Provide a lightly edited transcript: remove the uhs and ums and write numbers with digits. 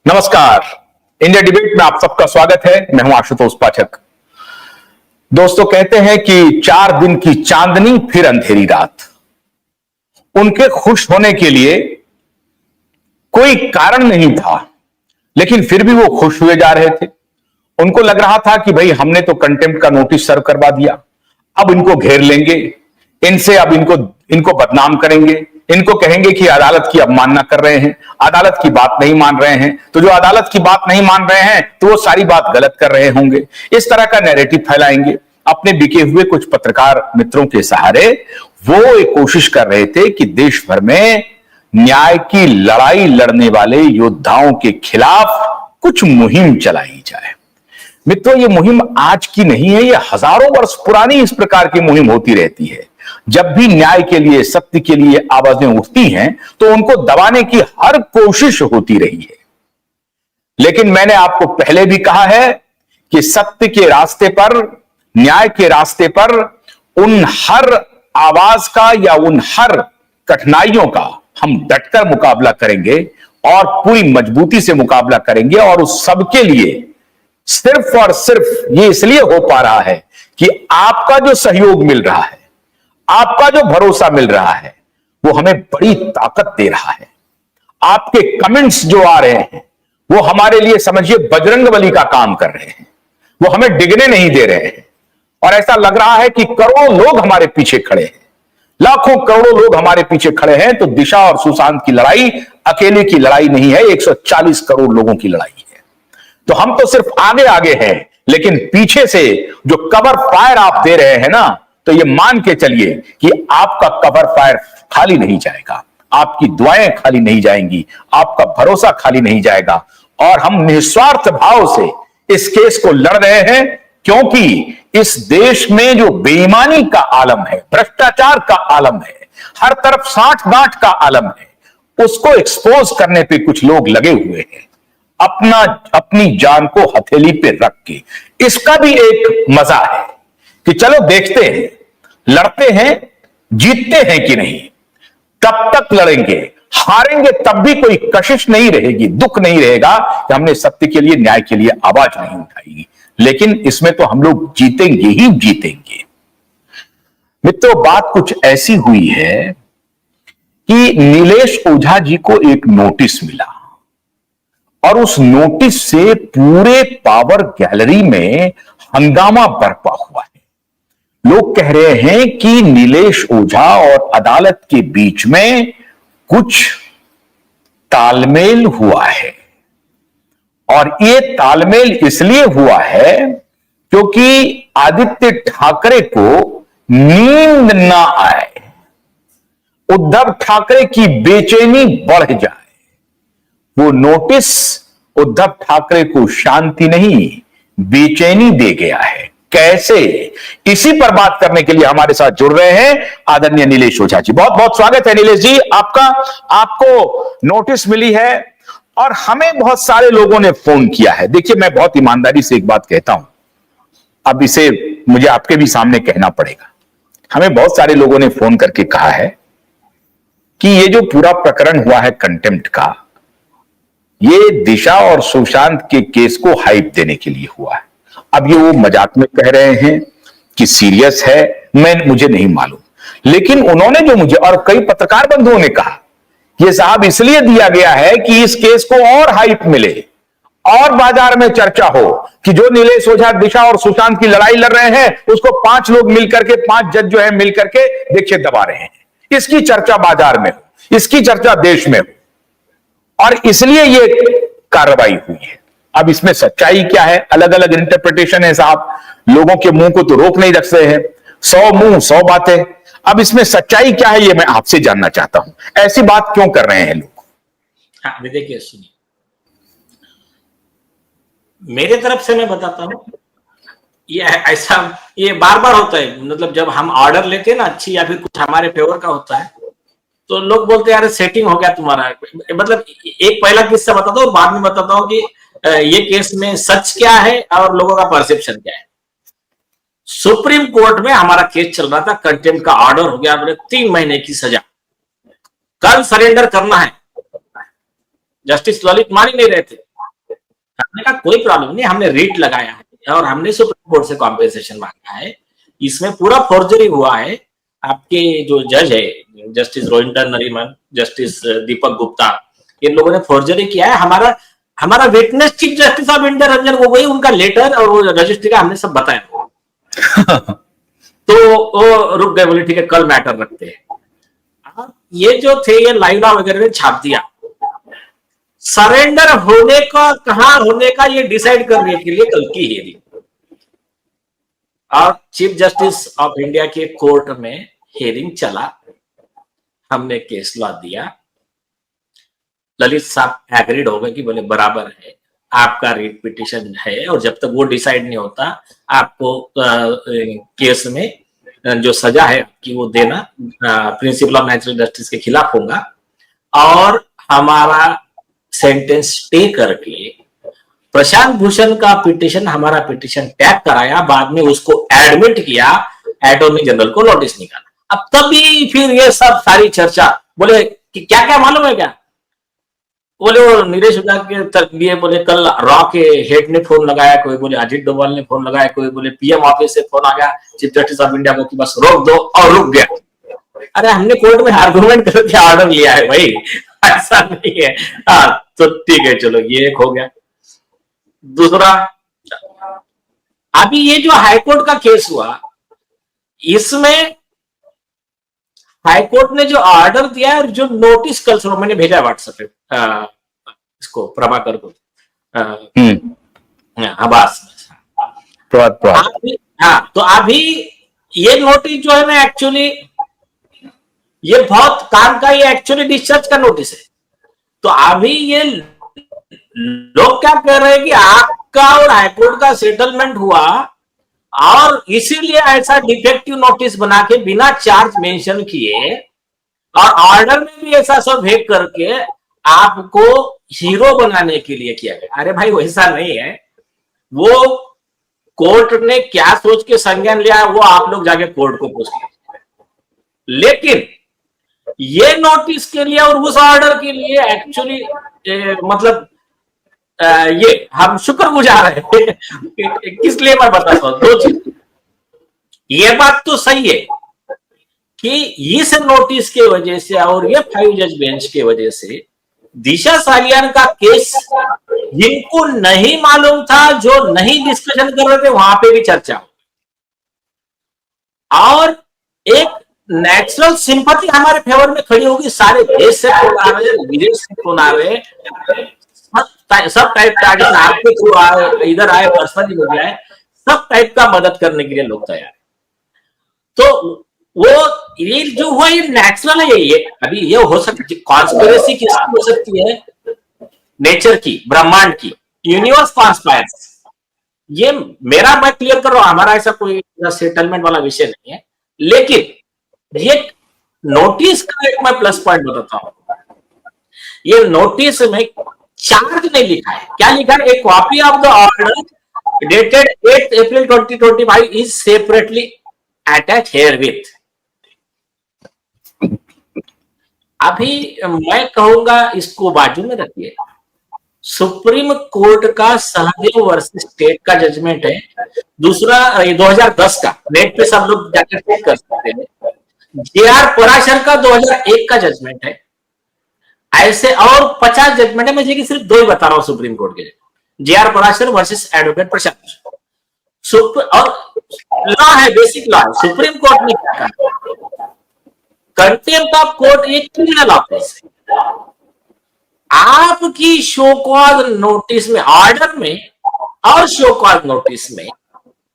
नमस्कार। India debate में आप सबका स्वागत है। मैं हूं आशुतोष पाठक। दोस्तों, कहते हैं कि 4 दिन की चांदनी फिर अंधेरी रात। उनके खुश होने के लिए कोई कारण नहीं था, लेकिन फिर भी वो खुश हुए जा रहे थे। उनको लग रहा था कि भाई हमने तो कंटेम्प्ट का नोटिस सर्व करवा दिया, अब इनको घेर लेंगे, इनसे अब इनको बदनाम करेंगे, इनको कहेंगे कि अदालत की अवमानना कर रहे हैं, अदालत की बात नहीं मान रहे हैं। तो जो अदालत की बात नहीं मान रहे हैं तो वो सारी बात गलत कर रहे होंगे। इस तरह का नैरेटिव फैलाएंगे। अपने बिके हुए कुछ पत्रकार मित्रों के सहारे वो एक कोशिश कर रहे थे कि देश भर में न्याय की लड़ाई लड़ने वाले योद्धाओं के खिलाफ कुछ मुहिम चलाई जाए। मित्रों, ये मुहिम आज की नहीं है, ये हजारों वर्ष पुरानी इस प्रकार की मुहिम होती रहती है। जब भी न्याय के लिए, सत्य के लिए आवाजें उठती हैं तो उनको दबाने की हर कोशिश होती रही है। लेकिन मैंने आपको पहले भी कहा है कि सत्य के रास्ते पर, न्याय के रास्ते पर उन हर आवाज का या उन हर कठिनाइयों का हम डटकर मुकाबला करेंगे और पूरी मजबूती से मुकाबला करेंगे। और उस सबके लिए सिर्फ और सिर्फ ये इसलिए हो पा रहा है कि आपका जो सहयोग मिल रहा है, आपका जो भरोसा मिल रहा है, वो हमें बड़ी ताकत दे रहा है। आपके कमेंट्स जो आ रहे हैं वो हमारे लिए समझिए बजरंगबली का काम कर रहे हैं। वो हमें डिगने नहीं दे रहे हैं। और ऐसा लग रहा है कि करोड़ों लोग हमारे पीछे खड़े हैं, लाखों करोड़ों लोग हमारे पीछे खड़े हैं। तो दिशा और सुशांत की लड़ाई अकेले की लड़ाई नहीं है, 140 करोड़ लोगों की लड़ाई है। तो हम तो सिर्फ आगे आगे हैं, लेकिन पीछे से जो कवर फायर आप दे रहे हैं ना, तो ये मान के चलिए कि आपका कवर फायर खाली नहीं जाएगा, आपकी दुआएं खाली नहीं जाएंगी, आपका भरोसा खाली नहीं जाएगा। और हम निस्वार्थ भाव से इस केस को लड़ रहे हैं, क्योंकि इस देश में जो बेईमानी का आलम है, भ्रष्टाचार का आलम है, हर तरफ साठ गांठ का आलम है, उसको एक्सपोज करने पे कुछ लोग लगे हुए हैं, अपनी जान को हथेली पे रख के। इसका भी एक मजा है कि चलो देखते हैं, लड़ते हैं, जीतते हैं कि नहीं। कब तक लड़ेंगे, हारेंगे तब भी कोई कशिश नहीं रहेगी, दुख नहीं रहेगा कि हमने सत्य के लिए, न्याय के लिए आवाज नहीं उठाई। लेकिन इसमें तो हम लोग जीतेंगे ही जीतेंगे। मित्रों, बात कुछ ऐसी हुई है कि नीलेश ओझा जी को एक नोटिस मिला और उस नोटिस से पूरे पावर गैलरी में हंगामा बरपा हुआ है। लोग कह रहे हैं कि नीलेश ओझा और अदालत के बीच में कुछ तालमेल हुआ है। और ये तालमेल इसलिए हुआ है क्योंकि आदित्य ठाकरे को नींद ना आए, उद्धव ठाकरे की बेचैनी बढ़ जाए। वो नोटिस उद्धव ठाकरे को शांति नहीं, बेचैनी दे गया है। कैसे, इसी पर बात करने के लिए हमारे साथ जुड़ रहे हैं आदरणीय नीलेश ओझा जी। बहुत बहुत स्वागत है नीलेश जी आपका। आपको नोटिस मिली है और हमें बहुत सारे लोगों ने फोन किया है। देखिए, मैं बहुत ईमानदारी से एक बात कहता हूं, अब इसे मुझे आपके भी सामने कहना पड़ेगा। हमें बहुत सारे लोगों ने फोन करके कहा है कि ये जो पूरा प्रकरण हुआ है कंटेम्प्ट का, ये दिशा और सुशांत के केस को हाइप देने के लिए हुआ है। अब ये वो मजाक में कह रहे हैं कि सीरियस है, मुझे नहीं मालूम। लेकिन उन्होंने जो मुझे और कई पत्रकार बंधुओं ने कहा, ये साहब इसलिए दिया गया है कि इस केस को और हाइप मिले और बाजार में चर्चा हो कि जो नीलेश ओझा दिशा और सुशांत की लड़ाई लड़ रहे हैं उसको 5 लोग मिलकर के, 5 जज जो है मिलकर के देखिए दबा रहे हैं। इसकी चर्चा बाजार में हो, इसकी चर्चा देश में हो, और इसलिए ये कार्रवाई हुई है। अब इसमें सच्चाई क्या है, अलग अलग इंटरप्रिटेशन है साहब। लोगों के मुंह को तो रोक नहीं रख रहे हैं, 100 मुंह 100 बातें। अब इसमें सच्चाई क्या है ये मैं आपसे जानना चाहता हूं। ऐसी बात क्यों कर रहे हैं लोग? हाँ, देखिए सुनिए, मेरे तरफ से मैं बताता हूं, ये ऐसा ये बार बार होता है। मतलब जब हम ऑर्डर लेते हैं ना अच्छी या फिर कुछ हमारे फेवर का होता है तो लोग बोलते हैं यार सेटिंग हो गया तुम्हारा। मतलब एक पहला किस्सा बताता हूँ, बाद में बताता हूँ कि ये केस में सच क्या है और लोगों का परसेप्शन क्या है। सुप्रीम कोर्ट में हमारा केस चल रहा था, कंटेम्प्ट का ऑर्डर हो गया, हमने 3 महीने की सजा, कल सरेंडर करना है। जस्टिस ललित मान ही नहीं रहे थे। हमने कहा कोई प्रॉब्लम नहीं, हमने रीट लगाया है और हमने सुप्रीम कोर्ट से कॉम्पेंसेशन मांगा है, इसमें पूरा फोर्जरी हुआ है। आपके जो जज है जस्टिस रोहिंटन नरीमन, जस्टिस दीपक गुप्ता, इन लोगों ने फोर्जरी किया है। हमारा witness chief justice of India Ranjan Gogoi, उनका लेटर और वो रजिस्ट्री का हमने सब बताया। तो वो रुक गए, बोले ठीक है कल मैटर रखते हैं। ये जो थे ये लाइवा वगैरह ने छाप दिया। सरेंडर होने का कहां होने का ये डिसाइड करने के लिए कल की हियरिंग, और चीफ जस्टिस ऑफ इंडिया के कोर्ट में हियरिंग चला, हमने केस लॉ दिया। ललित साहब एग्रीड हो गए कि बोले बराबर है, आपका रीट पिटिशन है और जब तक वो डिसाइड नहीं होता आपको केस में जो सजा है कि वो देना प्रिंसिपल ऑफ नेचुरल जस्टिस के खिलाफ होगा। और हमारा सेंटेंस स्टे करके प्रशांत भूषण का पिटिशन, हमारा पिटिशन टैग कराया, बाद में उसको एडमिट किया, अटॉर्नी जनरल को नोटिस निकाला। अब तभी फिर ये सब सारी चर्चा, बोले कि क्या क्या मालूम है क्या, बोले वो नीरज विभाग के लिए, बोले कल रॉ के हेड ने फोन लगाया, कोई बोले अजीत डोभाल ने फोन लगाया, कोई बोले पीएम ऑफिस से फोन आ गया चीफ जस्टिस ऑफ इंडिया को कि बस रोक दो, और रुक गया। अरे हमने कोर्ट में आर्गुमेंट करके ऑर्डर लिया है भाई, ऐसा नहीं है। तो ठीक है चलो, ये एक हो गया। दूसरा, अभी ये जो हाईकोर्ट का केस हुआ, इसमें हाईकोर्ट ने जो ऑर्डर दिया है, जो नोटिस कल सुबह मैंने भेजा व्हाट्सएप पे इसको प्रभाकर को, आवास हाँ, तो अभी ये नोटिस जो है ना, एक्चुअली ये बहुत काम का, ये एक्चुअली डिस्चार्ज का नोटिस है। तो अभी ये लोग क्या कह रहे हैं कि आपका और हाईकोर्ट का सेटलमेंट हुआ और इसीलिए ऐसा डिफेक्टिव नोटिस बना के बिना चार्ज मेंशन किए और ऑर्डर में भी ऐसा सब भेज करके आपको हीरो बनाने के लिए किया गया। अरे भाई वैसा नहीं है, वो कोर्ट ने क्या सोच के संज्ञान लिया वो आप लोग जाके कोर्ट को पूछ लीजिए। लेकिन ये नोटिस के लिए और उस ऑर्डर के लिए एक्चुअली मतलब ये हम शुक्रगुजार हैं। किस लिए मैं बताता हूं, दो चीज। ये बात तो सही है कि इस नोटिस के वजह से और ये 5 जज बेंच के वजह से दिशा सालियान का केस जिनको नहीं मालूम था, जो नहीं डिस्कशन कर रहे थे, वहां पे भी चर्चा हो, और एक नेचुरल सिंपैथी हमारे फेवर में खड़ी होगी। सारे देश से फोन आ रहे, विदेश से फोन आ रहे, सब टाइप का, आपके थ्रू आए, इधर आए, पर्सनली हो गया है, सब टाइप का मदद करने के लिए लोग तैयार। तो वो ये जो हुआ ये नेचुरल है। ये अभी ये हो सकती, कॉन्स्पिरेसी किसकी हो सकती है, नेचर की, ब्रह्मांड की, यूनिवर्स कॉन्स्पायर्स। ये मेरा मैं क्लियर कर रहा हूं, हमारा ऐसा कोई सेटलमेंट वाला विषय नहीं है। लेकिन ये नोटिस का एक मैं प्लस पॉइंट बताता हूं, ये नोटिस में चार्ज नहीं लिखा है। क्या लिखा है, a copy of the order dated 8 April 2025 is separately attach here with. अभी मैं कहूंगा इसको बाजू में रखिए, सुप्रीम कोर्ट का सहदेव वर्सेस स्टेट का जजमेंट है, दूसरा 2010 का, नेट पे सब लोग जाकर चेक कर सकते हैं। जेआर पराशर का 2001 का जजमेंट है। ऐसे और 50 जजमेंट है, मैं जी सिर्फ 2 ही बता रहा हूं सुप्रीम कोर्ट के, जेआर पराशर वर्सेस एडवोकेट प्रशांत। और लॉ है, बेसिक लॉ है, सुप्रीम कोर्ट ने क्या कहा, कंटेम्प्ट ऑफ कोर्ट एक क्रिमिनल ऑफेंस है। आपकी शो कॉज नोटिस में, ऑर्डर में और शो कॉज नोटिस में